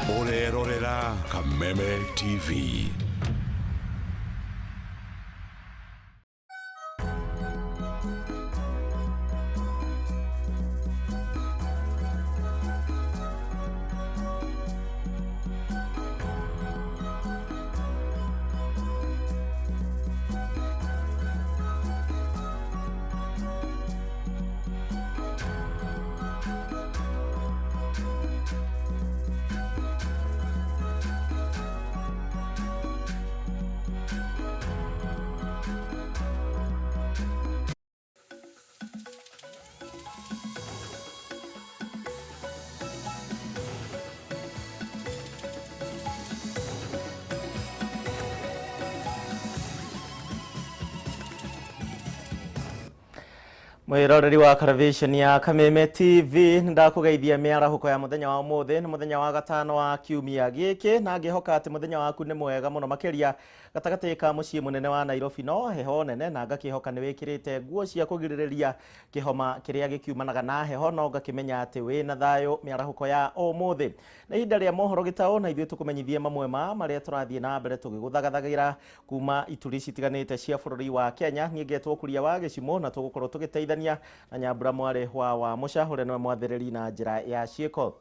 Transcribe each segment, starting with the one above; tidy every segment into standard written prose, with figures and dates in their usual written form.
Orerorera Kameme TV. Mwiroreri wa television ya Kameme TV ndakugeithia miarahuko ya muthenya wa umuthi ni muthenya wa gatano wa kiumia giki na ngihoka ati muthenya waku ni mwega muno makiria gatagati ka mucii munene wa Nairobi no heho nene na ngakihoka ni wikirite nguo cia kugiririria kihoma kiria gikiumanaga na heho no ngakimenya ati we na thayo miarahuko ya umuthi na ihinda ria mohoro gitao na ithuĩ tukumenyithie mamwe ma maria turathie na mbere tugiguthagathagĩra kuma ituri citiganite cia bũrũri wa Kenya nie ngetwo kuria wa gicimo na tugukorwo tugiteithania na nyambura mware wa mucahure no mwathiriri na njira ya cieko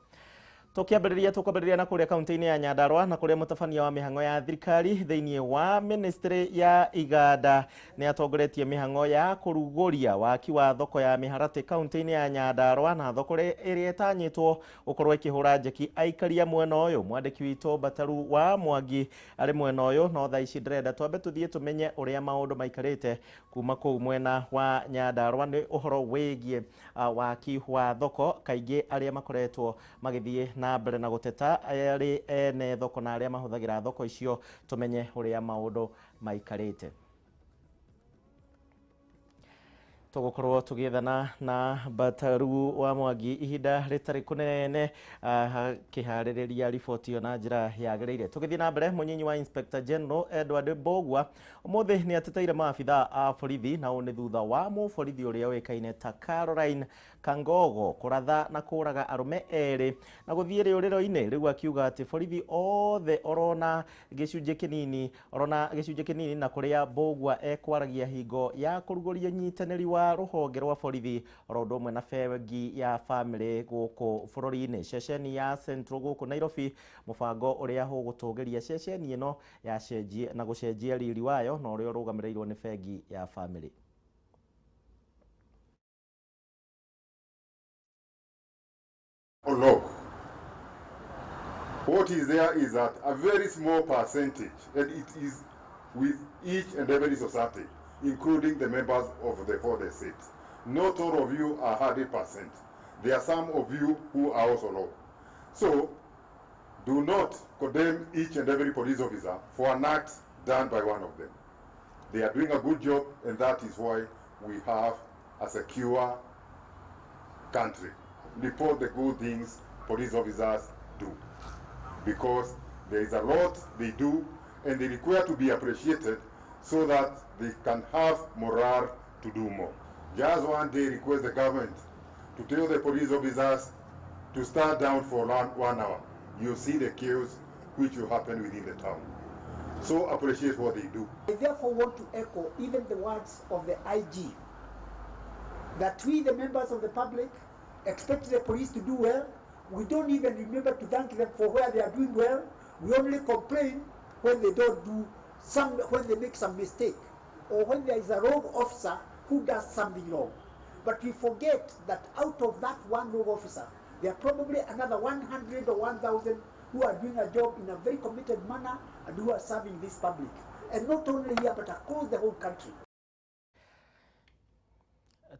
tukwambĩrĩria na kuria kaunti-inĩ ya Nyandarua na kuria mutabania wa mihango ya thirikari thĩinĩ wa ministry ya iganda ni atongoretie mihango ya kuruguria waki wa thoko ya miharati kaunti-inĩ ya Nyandarua na thoko ĩrĩa ĩtanyĩtwo gũkorwo ĩkĩhũra njeki aikaria mwena ũyũ mwandĩki witũ Bataru wa Mwangi arĩ mwena ũyũ no thaa ici ndĩrenda twambe tũthiĩ tũmenye ũrĩa maũndũ maikarĩte kuma kũu mwena wa Nyandarua nĩ ũhoro wĩgiĩ waki wa thoko kaingĩ arĩa makoretwo magĩthiĩ na mbere na guteta ari ene thoko na aria mahuthagira thoko icio tumenye uria maundu maikarite tugukorwo tugithana na Bataru wa Mwangi ihinda ritari kunene kihaririria riboti yo na njira yagirire tugithii na mbere munyinyi wa Inspector General Edward Bogwa umuthi ni ateteire maabitha a borithi na une thutha wa muborithi uria wekaine ta Caroline Kangogo kuratha na kuraga arume eri na guthie riuriro-ini riu akiuga ati borithi othe orona gicunje kinini na kuria Bogwa ekwaragia hingo ya kuruguria nyitaniri wa ruhonge rwa borithi oro ũndũ ũmwe na bengi ya family guku bũrũri-inĩ ceceni ya Central guku Nairobi mubango uria hũgũtũgĩria ceceni ĩno ya cenjia na gũcenjia riri wayo na ũrĩa ũrũgamĩrĩirwo nĩ bengi ya family. Oh no. What is there is that a very small percentage, and it is with each and every society, including the members of the 4 states. Not all of you are 100%. There are some of you who are also low. So, do not condemn each and every police officer for an act done by one of them. They are doing a good job, and that is why we have a secure country. Report the good things police officers do. Because there is a lot they do, and they require to be appreciated so that they can have morale to do more. Just one day request the government to tell the police officers to stand down for 1 hour. You see the chaos which will happen within the town. So appreciate what they do. I therefore want to echo even the words of the IG, that we, the members of the public, expect the police to do well. We don't even remember to thank them for where they are doing well. We only complain when they don't do when they make some mistake, or when there is a rogue officer who does something wrong. But we forget that out of that one rogue officer, there are probably another 100 or 1,000 who are doing a job in a very committed manner and who are serving this public. And not only here, but across the whole country.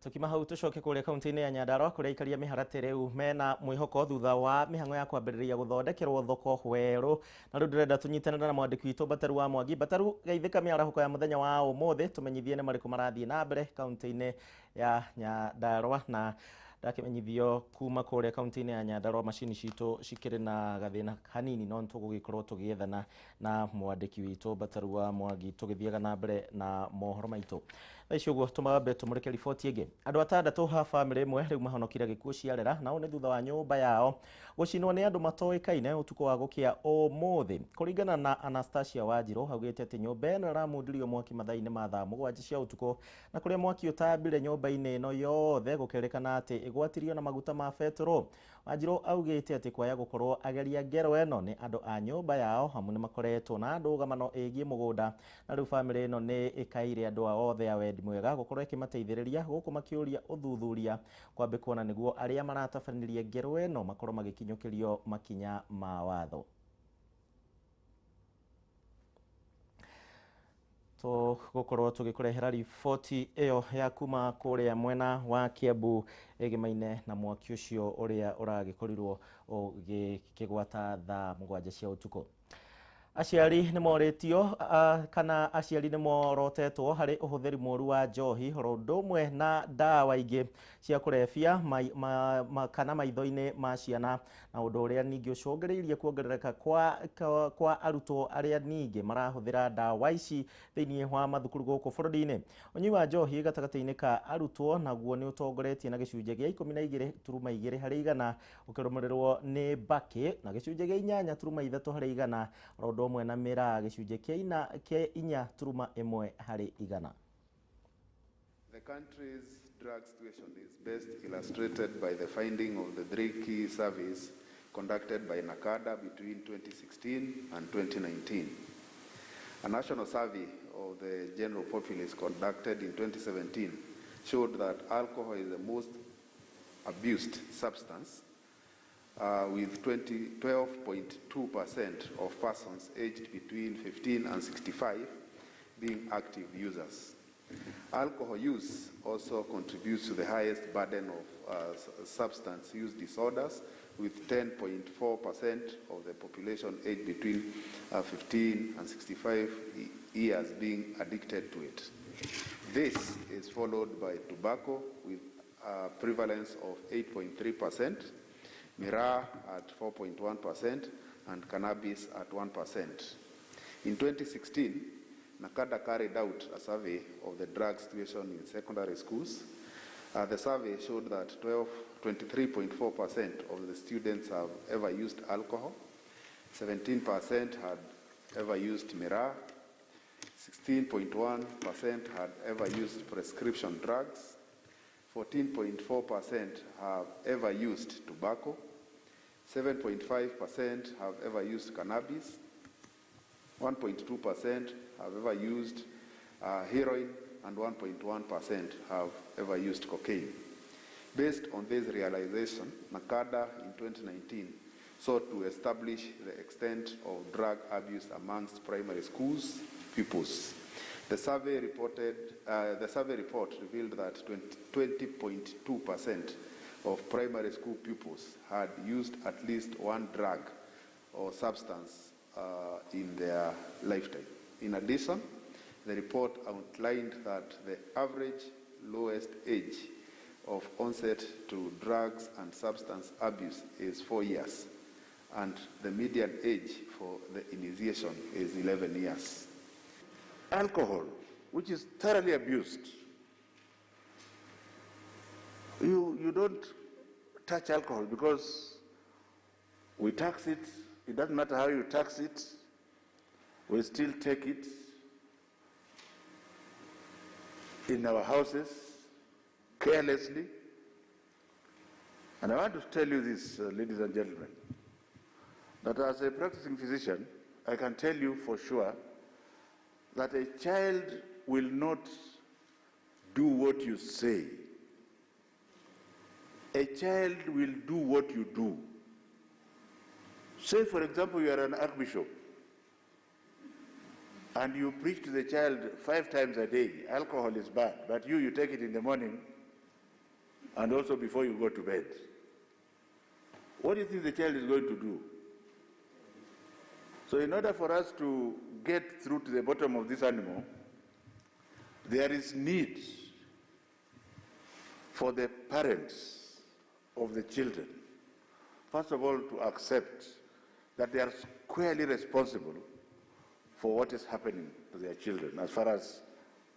Tukima hau tucoke kuria kaunti-inĩ ya Nyandarua kuria aikaria miharati riu mena mwihoko thutha wa mihango ya kwambĩrĩria guthondekerwo thoko werũ na rĩu ndĩrenda tũnyitanĩre na mwandĩki witũ Bataru wa Mwangi. Bataru, geithĩka miarahuko ya muthenya wa ũmũthĩ tumenyithie nĩ marĩkũ marathiĩ na mbere kaunti-inĩ ya Nyandarua na ndakimenyithio kuma kuria kaunti-inĩ ya Nyandarua macini citũ cikĩrĩ na gathĩna hanini no tũgũgĩkorwo tũgĩethana na mwandĩki witũ Bataru wa Mwangi tũgĩthiaga na mbere na mohoro maitũ. icio guo tumambe tumurike riboti ingi. Andu atandatu ha family imwe riu mahonokire gikuo ciarera nao ni thutha wa nyumba yao gucinwo ni andu matoikaine utuko wa gukia umuthi. Kuringana na Anastasia Wanjiru augite ati nyumba ino iramundirio mwaki mathaa-ini ma thaa 7 cia utuko na kuria mwaki utambire nyumba-ini ino yothe gukerekana ati igwatirio na maguta ma petro. Wanjiru augite ati kwaya gukorwo ageria ngero eno ni andu a nyumba yao hamwe ni makoretwo na ndugamano igie mugunda na riu family ino ni ikaire andu othe a wendi mwega gukorwo ikimateithiriria guku makiuria uthuthuria kwambe kuona niguo aria maratabanirie ngero eno makorwo magikinyukirio makinya ma watho. Gukorwo tugikurehera riboti iyo ya kuma kuria mwena wa Kiambu igimaine na mwaki ucio uria uragikorirwo ugikigwata thaa 7 cia utuko. Aciari ni moritio kana aciari ni morotetwo hari uhuthiri moru wa njohi rondomwe na dawa ingi cia kurebia kana maitho-ini ma ciana na undu uria ningi ucungiriirie kuongerereka kwa arutwo aria ningi marahuthira dawa ici thiini wa mathukuru guku bururi-ini. Unyui wa njohi gatagati-ini ka arutwo naguo ni utongoretie na gicunje gia 12.2 hari igana ukirumirirwo ni Mbaki na gicunje gia 8.3 hari igana umwe na Mira gicunje kia 4.1 hari igana. The country's drug situation is best illustrated by the finding of the 3 key surveys conducted by NACADA between 2016 and 2019. A national survey of the general populace conducted in 2017 showed that alcohol is the most abused substance, with 12.2% of persons aged between 15 and 65 being active users. Alcohol use also contributes to the highest burden of substance use disorders, with 10.4% of the population aged between 15 and 65 years being addicted to it. This is followed by tobacco with a prevalence of 8.3%, Mira at 4.1%, and cannabis at 1%. In 2016, NACADA carried out a survey of the drug situation in secondary schools. The survey showed that 23.4% of the students have ever used alcohol, 17% had ever used Mira, 16.1% had ever used prescription drugs, 14.4% have ever used tobacco, 7.5% have ever used cannabis, 1.2% have ever used heroin, and 1.1% have ever used cocaine. Based on this realization, NACADA in 2019 sought to establish the extent of drug abuse amongst primary schools pupils. The survey report revealed that 20.2% of primary school pupils had used at least one drug or substance in their lifetime. In addition, the report outlined that the average lowest age of onset to drugs and substance abuse is 4 years, and the median age for the initiation is 11 years. Alcohol, which is thoroughly abused, you don't touch alcohol because we tax it. It doesn't matter how you tax it, we still take it in our houses carelessly. And I want to tell you this, ladies and gentlemen, that as a practicing physician, I can tell you for sure that a child will not do what you say. A child will do what you do. Say, for example, you are an archbishop and you preach to the child 5 times a day, alcohol is bad, but you take it in the morning and also before you go to bed. What do you think the child is going to do? So in order for us to get through to the bottom of this animal, there is need for the parents of the children, first of all, to accept that they are squarely responsible for what is happening to their children as far as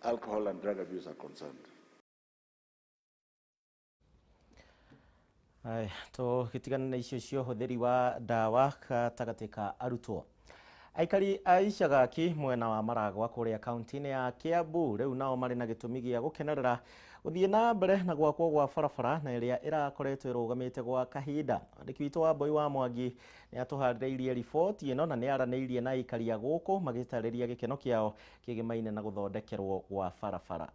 alcohol and drug abuse are concerned. To gitigana na icio cio huthiri wa ndawa gatagatĩ ka arutwo. Aikari a icagaki mwena wa Maragwa kuria kaunti-inĩ ya Kiambu riu nao marĩ na gĩtũmi gĩa gũkenerera gũthiĩ na mbere na gwakwo gwa barabara na ĩrĩa ĩrakoretwo ĩrũgamĩte gwa kahinda. Andĩki witũ wa Mboi wa Mwangi nĩ atũharĩrĩirie riboti ĩno na nĩ aranĩirie na aikari a gũkũ magĩtarĩria gĩkeno kĩao kĩgĩmaine na gũthondekerwo gwa barabara.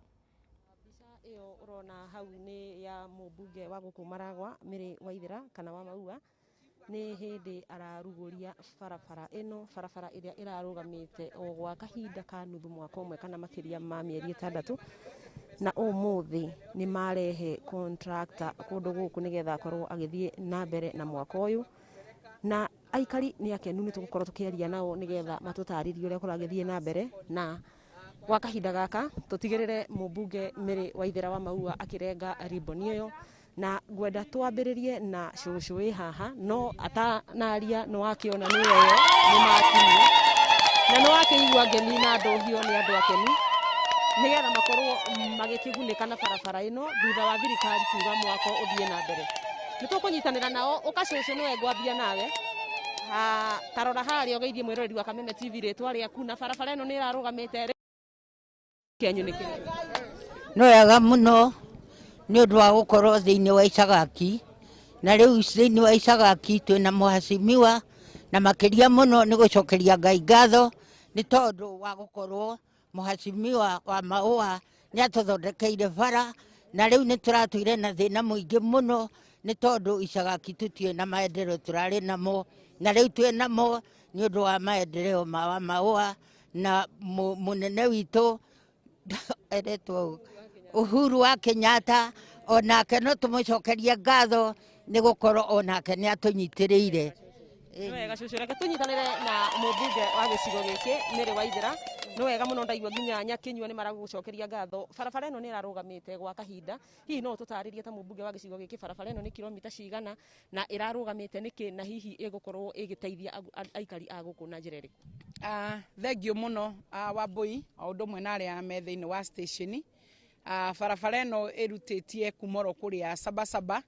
Mbica ĩyo ũrona hau nĩ ya mũmbunge wa gũkũ Maragwa Mĩrĩ Waithĩra kana wa Maua, nĩ hĩndĩ ararugũria barabara ĩno, barabara ĩrĩa ĩrarũgamĩte o gwa kahinda ka nuthu mwaka ũmwe kana makĩria ma mĩeri 6, na ũmũthĩ nĩ marehe contractor kũndũ gũkũ nĩgetha akorwo agĩthiĩ na mbere na mwaka ũyũ, na aikari nĩ akenu nĩ tũgũkorwo tũkĩaria nao nĩgetha matũtarĩrie ũrĩa kũragĩthiĩ na mbere, na gwa kahinda gaka tũtigĩrĩre mũmbunge Mĩrĩ Waithĩra wa Maua akĩrenga riboni ĩyo, na ngwenda twambĩrĩrie na cũcũ wĩ haha, no atanaria nĩ wakĩona nĩ wewe nĩ makinyia na nĩ wakĩigua ngemi na ndũhio nĩ andũ akeni nĩgetha makorwo magĩkĩgunĩka na barabara ĩno thutha wa thirikari kuga mwako ũthiĩ na mbere. Nĩ tũkũnyitanĩra nao, ũka cũcũ nĩwe ngwambia nawe. Tarora harĩa ũgeithie mwĩroreri wa Kameme TV rĩtwa rĩaku, na barabara ĩno nĩ ĩrarũgamĩte kĩenyũ nĩ kĩrĩa. Nĩ wega mũno nĩ ũndũ wa gũkorwo thĩinĩ wa icagaki, na rĩu thĩinĩ wa icagaki twĩna mũhacimiwa, na makĩria mũno nĩ gũcokeria Ngai ngatho nĩ tondũ wa gũkorwo mũhacimiwa wa Maua nĩ atũthondekeire bara, na rĩu nĩ tũratũire na thĩna mũingĩ mũno nĩ tondũ icagaki tũtiĩ na maendeleo tũrarĩ namo, na rĩu twĩ namo nĩ ũndũ wa maendeleo ma Maua, na mũnene witũ eretwo Uhuru wa Kenyatta, onake no tũmũcokerie ngatho nĩ gũkorwo onake nĩ atũnyitĩrĩire. Nĩ wega cũcũ, reke tũnyitanĩre na mũmbunge wa gĩcigo gĩkĩ Mĩrĩ Waithĩra. Nĩ wega mũno, ndaigua nginya Nyakinyua nĩ maragũcokeria ngatho. Barabara ĩno nĩ ĩrarũgamĩte gwa kahinda, hihi no tũtarĩrie ta mũmbunge wa gĩcigo gĩkĩ barabara ĩno nĩ kilomita cigana na ĩrarũgamĩte nĩkĩ, na hihi ĩgũkorwo ĩgĩteithia aikari a gũkũ na njĩra ĩrĩkũ? Thengio mũno Wambui o ũndũ ũmwe na arĩa me thĩinĩ wa station. Barabara ĩno ĩrutĩtie kumoro kũrĩa Sabasaba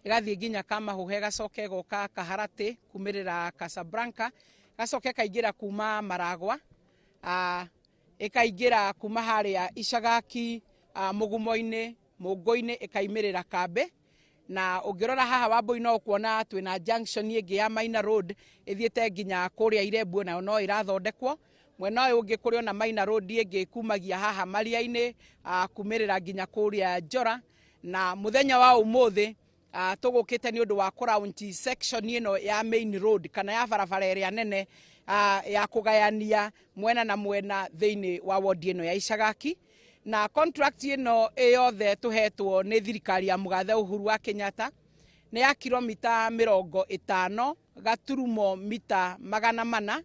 ĩgathiĩ nginya Kamahũhe, gacoke goka Kaharatĩ kumĩrĩra Casablanca, gacoke kaingĩra kuma Maragwa, ĩkaingĩra kuma harĩa icagaki, Mũgumo-inĩ, Mũngũ-inĩ, ĩkaimĩrĩra Kambe. Na ũngĩrora haha Wambui no kuona twĩna junction ĩngĩ ya Maina Road ĩthiĩte nginya kũrĩa Irembu, nayo no ĩrathondekwo. Mwena ũyũ ũngĩ kũrĩ ona Maina Road ĩngĩ kumagia haha Maria-inĩ kumĩrĩra nginya kũrĩa Njora. Na mũthenya wa ũmũthĩ tũgũkĩte nĩ ũndũ wa kũraunti section ĩno ya Main Road kana ya barabara ĩrĩa nene ya kũgayania mwena na mwena thĩinĩ wa wodi ĩno ya icagaki. Na contract ĩno yothe tũhetwo nĩ thirikari ya mũgathe Uhuru wa Kenyatta nĩ ya kilomita 50 gaturumo mita 400,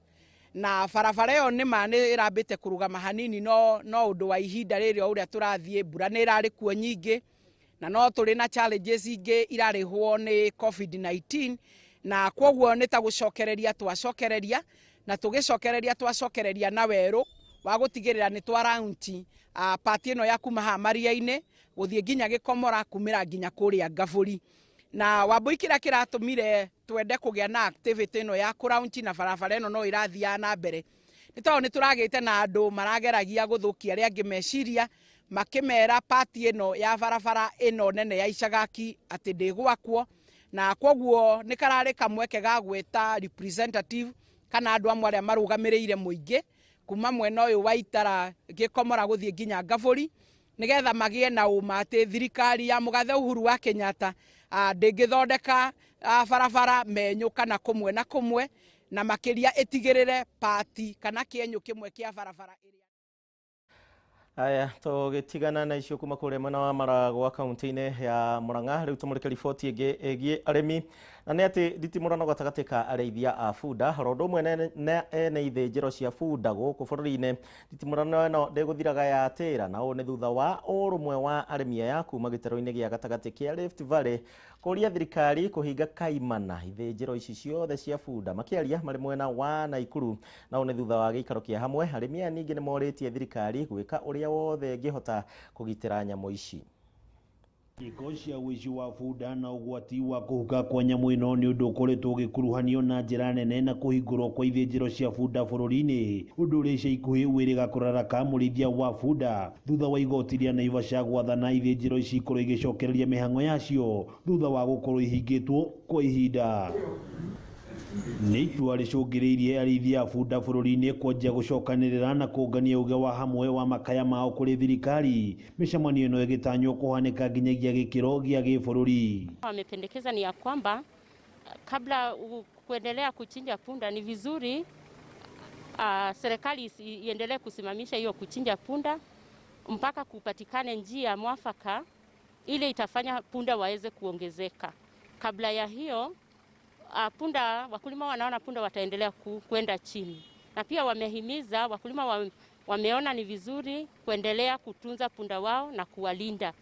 na barabara ĩyo nĩma nĩ ĩrambĩte kũrũgama hanini, no ũndũ wa ihinda rĩrĩ ũrĩa tũrathiĩ, mbura nĩ ĩrarĩ kuo nyingĩ, na no tũrĩ na challenges ingĩ irarĩhwo nĩ COVID-19, na kwoguo nĩ ta gũcokereria twacokereria, na tũgĩcokereria twacokereria na werũ wa gũtigĩrĩra nĩ twaraunti pati ĩno ya kuma haha Maria-inĩ gũthiĩ nginya Gĩkomora kumĩra nginya kũrĩa Ngabũri. Na Wambui kĩrĩa kĩratũmire twende kũgĩa na activity ĩno ya kũraunti na barabara ĩno no ĩrathiaga na mbere, nĩ tondũ nĩ tũragĩte na andũ marageragia gũthũkia arĩa angĩ meciria, makĩmera pati ĩno ya barabara ĩno nene ya icagaki atĩ ndĩgwakwo, na kwoguo nĩ kararĩ kamweke ga gweta representative kana andũ amwe arĩa marũgamĩrĩire mũingĩ kuma mwena ũyũ wa Itara, Gĩkomora gũthiĩ nginya Ngabũri, nĩgetha magĩe na ũma atĩ thirikari ya mũgathe Uhuru wa Kenyatta ndĩngĩthondeka barabara menyũ kana kũmwe na kũmwe, na makĩria ĩtigĩrĩre pati kana kĩenyũ kĩmwe kĩa barabara ĩrĩa. Aya, tũgĩtigana na icio kuma kũrĩa mwena wa Maragwa kaunti-inĩ ya Murang'a, rĩu tũmũrĩke riboti ĩngĩ ĩgiĩ arĩmi. na nĩ atĩ nditimũrano gatagatĩ ka arĩithia a bunda oro ũmwe na ene ithĩnjĩro cia bunda gũkũ bũrũri-inĩ. Nditimũrano ĩno ndĩgũthiraga yatĩra, na ũũ nĩ thutha wa ũrũmwe wa arĩmi aya kuma gĩtarũ-inĩ gĩa gatagatĩ kĩa Rift Valley kũria thirikari kũhinga kaimana ithĩnjĩro ici ciothe cia bunda makĩaria marĩ mwena wa Naikuru. Na ũũ nĩ thutha wa gĩikaro kĩa hamwe, arĩmi aya ningĩ nĩ morĩtie thirikari gwĩka ũrĩa wothe ĩngĩhota kũgitĩra nyamũ ici. Gĩko cia ũici wa bunda na ũgwati wa kũhuka kwa nyamũ ĩno nĩ ũndũ ũkoretwo ũgĩkuruhanio na njĩra nene na kũhingũrwo kwa ithĩnjĩro cia bunda bũrũri-inĩ, ũndũ ũrĩa ica ikuhĩ wĩrĩga kũraraka mũrĩithia wa bunda thutha wa igoti rĩa Naivasha gwathana ithĩnjĩro ici ikorwo igĩcokereria mĩhang'o yacio thutha wa gũkorwo ihingĩtwo kwa ihinda. Nĩ itua rĩcũngĩrĩirie arĩithia a bunda bũrũri-inĩ kwanjia gũcokanĩrĩra na kũngania uge wa hamwe wa makaya mao kũrĩ thirikari, mĩcemanio ĩno ĩgĩtanywo kũhanĩka nginyagia gĩkĩro gĩa gĩbũrũri. Wamependekeza ni ya kwamba kabla kuendelea kuchinja punda ni vizuri serikali iendelee kusimamisha hiyo kuchinja punda mpaka kupatikane njia mwafaka ile itafanya punda waweze kuongezeka. Kabla ya hiyo wakulima wanaona punda wataendelea kwenda chini, na pia wamehimiza wakulima wameona ni vizuri kuendelea kutunza punda wao na kuwalinda.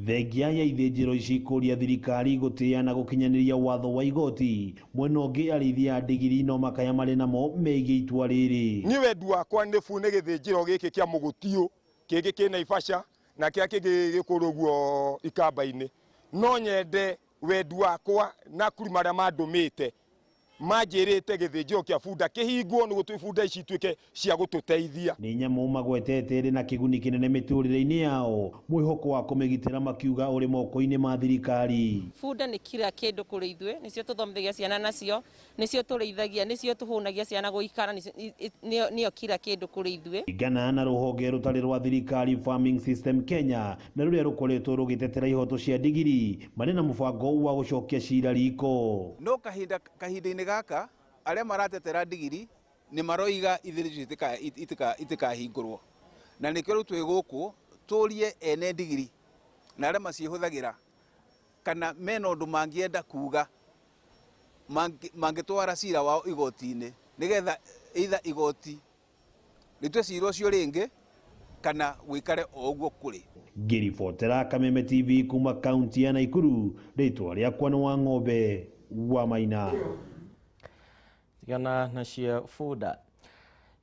Thengia ya ithĩnjĩro ici kũria thirikari gũtĩa na gũkinyanĩria watho wa igoti, mwena ũngĩ arĩithia a ndigiri no makaya marĩ namo megiĩ itua rĩrĩ. Ni wendi wakwa nĩ bune gĩthĩnjĩro gĩkĩ kĩa mũgũtiũ kĩngĩ kĩ Naivasha na kĩa kĩngĩ gĩkũrũguo ikamba-inĩ, no nyende wendi wakwa na kuri marĩa mandũmĩte manjĩrĩte gĩthĩnjĩro kĩa bunda kĩhingwo nĩ gũtũĩ bunda ici ituĩke cia gũtũteithia. Nĩ nyamũ magwetete ĩrĩ na kĩguni kĩnene mĩtũrĩre-inĩ yao, mwĩhoko wa kũmĩgitĩra makiuga ũrĩ moko-inĩ ma thirikari. Bunda nĩ kira kĩndũ kũrĩ ithuĩ, nĩcio tũthomithagia ciana nacio, nĩcio tũrĩithagia, nĩcio tũhũnagia ciana gũikara, nĩyo kira kĩndũ kũrĩ ithuĩ. Ingana na rũhonge rũtarĩ rwa thirikari Farming System Kenya na rũrĩa rũkoretwo rũgĩtetera ihoto cia ndigiri marĩ na mũbango wa gũcokia cira riko. No kahinda-inĩ gaka arĩa maratetera ndigiri nĩ maroiga ithĩnjĩro itikahingũrwo, na nĩkĩo rĩu twĩ gũkũ tũrie ene ndigiri na arĩa macihũthagĩra kana mena ũndũ mangĩenda kuga mangĩtwara cira wao igoti-inĩ nĩgetha either igoti rĩtue cira ũcio rĩngĩ kana wĩikare o ũguo kũrĩ. Ngĩribotera Kameme TV kuma kaunti ya Naikuru, rĩtwa rĩakwa nĩ Wang'ombe wa Maina. Tigana na cia bunda.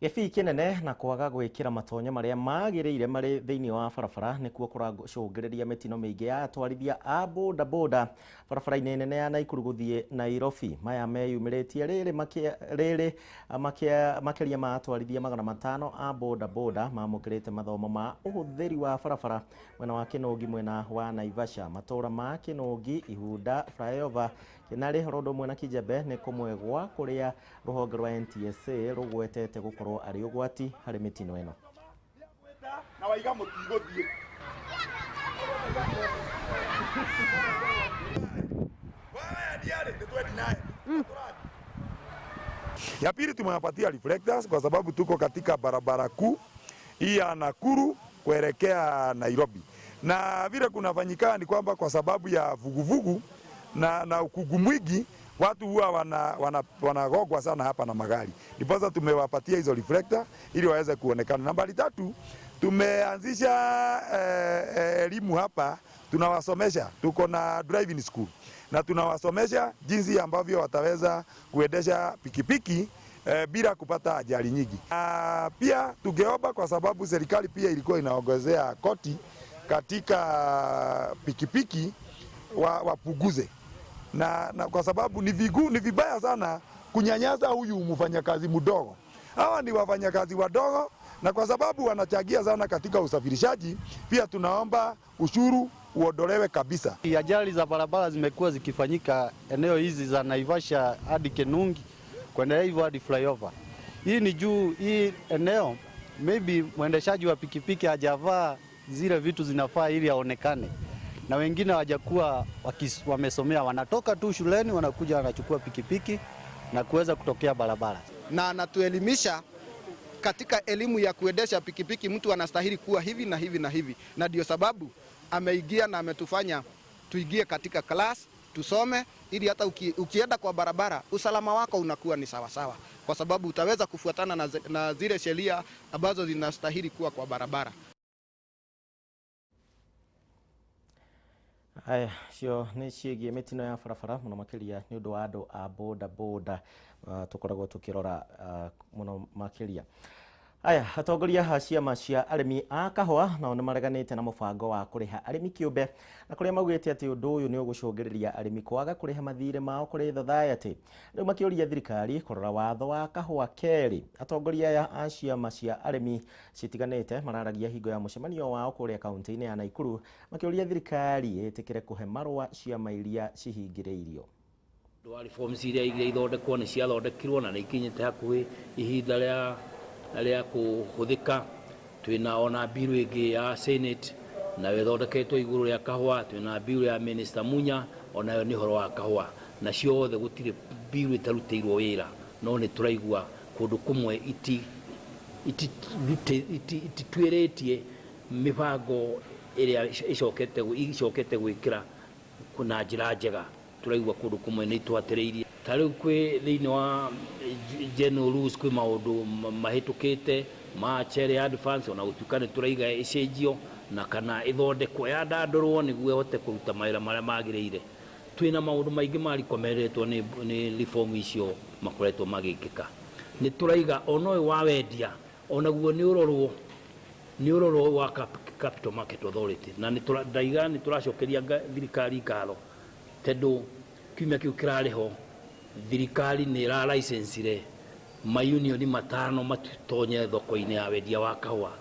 Gĩbii kĩnene na kwaga gwĩkĩra matonyo marĩa magĩrĩire marĩ thĩinĩ wa barabara nĩkuo kũracũngĩrĩria mĩtino mĩingĩ ya atwarithia a bodaboda barabara-inĩ nene ya Naikuru gũthiĩ Nairobi. Maya meyumĩrĩtie rĩrĩ makĩria ma atwarithia 500 a bodaboda mamũkĩrĩte mathomo ma ũhũthĩri wa barabara mwena wa Kĩnũngi mwena wa Naivasha. Matũra ma Kĩnũngi, Ihunda, Flyover, Kĩnarĩ, Rondo mwena Kijembe nĩ kũmwe gwa kũrĩa rũhonge rwa NTSA rũgwetete gũkorwo arĩ ũgwati harĩ mĩtino ĩno. Na waiga mũtigũthiĩ. Ya pili tumewapatia reflectors kwa sababu tuko katika barabara kuu hii ya Nakuru kuelekea Nairobi, na vile kunafanyika ni kwamba kwa sababu ya vuguvugu na ukugu mwingi watu huwa wanagogwa sana hapa na magari. Ndiposa tumewapatia hizo reflector ili waweze kuonekana. Nambari 3, tumeanzisha elimu hapa, tunawasomesha, tuko na driving school na tunawasomesha jinsi ambavyo wataweza kuendesha pikipiki bila kupata ajali nyingi. Pia tungeomba kwa sababu serikali pia ilikuwa inaongezea koti katika pikipiki wapuguze na kwa sababu ni vibaya sana kunyanyasa huyu mfanyakazi mdogo. Hawa ni wafanyakazi wadogo na kwa sababu wanachangia sana katika usafirishaji, pia tunaomba ushuru uondolewe kabisa. Ajali za barabara zimekuwa zikifanyika eneo hizi za Naivasha hadi Kĩnũngi kuendelea hivyo hadi Flyover. Hii ni juu hii eneo maybe mwendeshaji wa pikipiki hajavaa zile vitu zinafaa ili aonekane, na wengine hawajakuwa wamesomea, wanatoka tu shuleni wanakuja wanachukua pikipiki na kuweza kutokea barabara. Na anatuelimisha katika elimu ya kuendesha pikipiki, mtu anastahili kuwa hivi na hivi na hivi, na ndio sababu ameingia na ametufanya tuingie katika class tusome ili hata ukienda kwa barabara usalama wako unakuwa ni sawasawa, kwa sababu utaweza kufuatana na zile sheria ambazo zinastahili kuwa kwa barabara. Aya, cio nĩ ciĩgiĩ mĩtino ya barabara mũno makĩria nĩ ũndũ wa andũ a boda boda tũkoragwo tũkĩrora mũno makĩria. Aya, atongoria a ciama cia arĩmi a kahũa nao nĩ mareganĩte na mũbango wa kũrĩha arĩmi kĩũmbe, na kũrĩa maugĩte atĩ ũndũ ũyũ nĩ ũgũcũngĩrĩria arĩmi kwaga kũrĩha mathirĩ mao kũrĩ society. Rĩu makĩũria thirikari kũrora watho wa kahũa kerĩ. Atongoria aya a ciama cia arĩmi citiganĩte mararagia hingo ya mũcemanio wao kũrĩa kaunti-inĩ ya Naikuru, makĩũria thirikari ĩtĩkĩre kũhe marũa ciama iria cihingĩrĩirio. Reforms iria ithondekwo nĩ ciathondekirwo na nĩ ikinyĩte hakuhĩ ihinda rĩa kũhũthĩka. Twĩna ona bill ĩngĩ ya Senate na ĩthondeketwo igũrũ rĩa kahũa, twĩna bill ya Minister Munya onayo nĩ ũhoro wa kahũa, na ciothe gũtirĩ bill ĩtarutĩirwo wĩra, no nĩ tũraigua kũndũ kũmwe itituĩrĩtie mĩbango ĩrĩa icokete gwĩkĩra na njĩra njega. Tũraigua kũndũ kũmwe nĩ itwatĩrĩirie. Ta rĩu kwĩ thĩinĩ wa general rules kwĩ maũndũ mahĩtũkĩte ma chere advance ona gũtuĩka nĩ tũraiga ĩcenjio na kana ĩthondekwo yandandũrwo nĩguo ĩhote kũruta mawĩra marĩa magĩrĩire. Twĩna maũndũ maingĩ marikomeretwo nĩ reform icio makoretwo magĩkĩka. Nĩ tũraiga ona ũyũ wa wendia onaguo nĩ ũrorwo wa Capital Market Authority, na ndaiga nĩ tũracokeria thirikari ngatho tondũ kiumia kĩu kĩrarĩho thirikari nĩ ĩra license mayunioni matano matutonye thoko-inĩ ya wendia wa kahũa.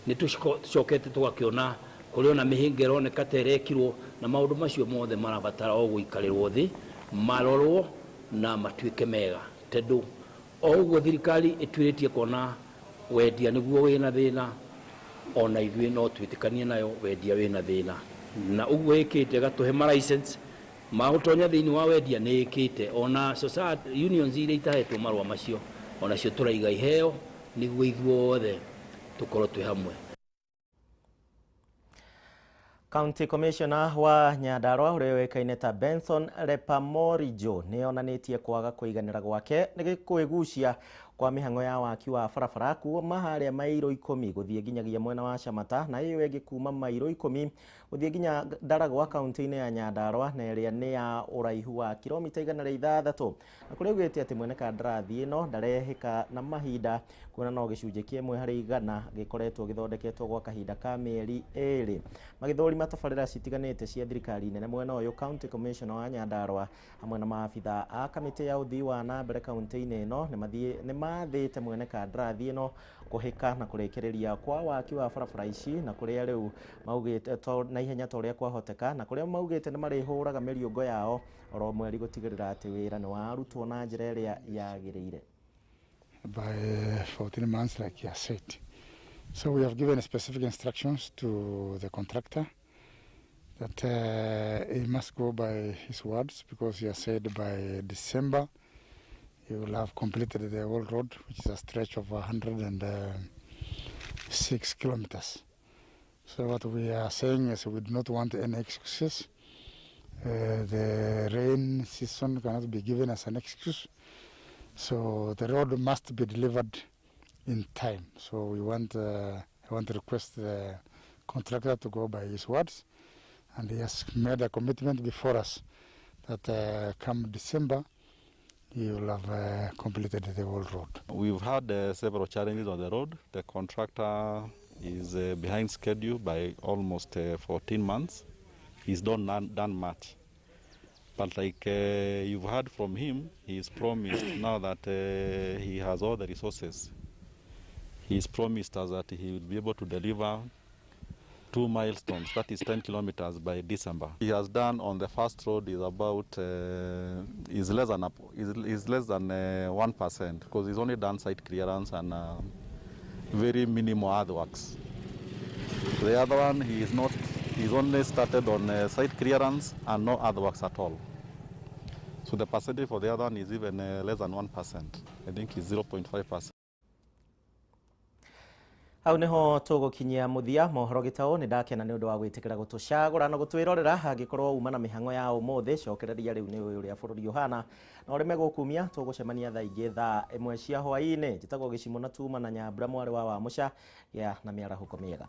Nĩ tũcokete tũgakĩona kũrĩ ona mĩhĩnga ĩroneka ta ĩrekirwo, na maũndũ macio mothe marabatara o gũikarĩrwo thĩ marorwo na matuĩke mega, tondũ o ũguo thirikari ĩtuĩrĩtie kuona wendia nĩguo wĩna thĩna, ona ithuĩ no twĩtĩkanie nayo wendia wĩna thĩna, na ũguo ĩkĩte gatũhe ma license magũtonya thĩinĩ wa wendia nĩ ĩkĩte. Ona society unions iria itahetwo marũa macio onacio tũraiga iheo nĩguo ithuothe tũkorwo twĩ hamwe. County Commissioner wa Nyandarua ũrĩa wĩkaine ta Benson Lepamorijo nĩ onanĩtie kwaga kũiganĩra gwake nĩ kwĩgucia kwa mĩhang'o ya waki wa barabara kuuma harĩa mairo 10 gũthiĩ nginyagia mwena wa Chamata, na ĩyo ĩngĩ kuuma mairo 10 gũthiĩ nginya Ndaragwa kaunti-inĩ ya Nyandarua, na ĩrĩa nĩ ya ũraihu wa kilomita 106, na kũrĩa augĩte atĩ mwene kandarathi ĩno ndarehĩka na mahinda kuona no gĩcunjĩ kĩmwe harĩ 100 gĩkoretwo gĩthondeketwo gwa kahinda ka mĩeri 2. Magĩthũrima tabarĩra citiganĩte cia thirikari nene mwena ũyũ, County Commissioner wa Nyandarua hamwe na maabitha a kamĩtĩ ya ũthii wa na mbere kaunti-inĩ ĩno nĩ mathĩte mwene kandarathi ĩno kũhĩka na kũrĩkĩrĩria kwa waki wa barabara ici, na kũrĩa rĩu maugĩte na ihenya ta ũrĩa kwahoteka, na kũrĩa maugĩte nĩ marĩhũraga mĩriũngo yao oro mweri gũtigĩrĩra atĩ wĩra nĩ warutwo na njĩra ĩrĩa yagĩrĩire. By 14 months, like you said. So we have given specific instructions to the contractor that he must go by his words, because he has said by December he will have completed the whole road, which is a stretch of 106 kilometers. So what we are saying is we do not want any excuses. The rain season cannot be given as an excuse. So the road must be delivered in time. So we want, I want to request the contractor to go by his words, and he has made a commitment before us that come December he will have completed the whole road. We've had several challenges on the road. The contractor is behind schedule by almost 14 months. He's done much. But like you've heard from him, he's promised now that he has all the resources. He's promised us that he will be able to deliver 2 milestones, that is 10 kilometers by December. He has done on the first road is about is less than 1%, because he's only done site clearance and very minimal earthworks. The other one he's only started on site clearance and no earthworks at all. So the percentage for the other one is even less than 1%. I think it's 0.5%. Hau niho tugukinyia muthia mohoro gitao ni ndakena ni undu wa gwitikira gutucagura na gutwirorera angikorwo uma na mihango ya umuthi cokereria riu ni uyu ria bururi uhana na uri megukumia tugucemania thaa ingi thaa 1 cia hwaini njitagwo gicimo na tuma na nyambura mwari wa muca ya na miarahuko miega.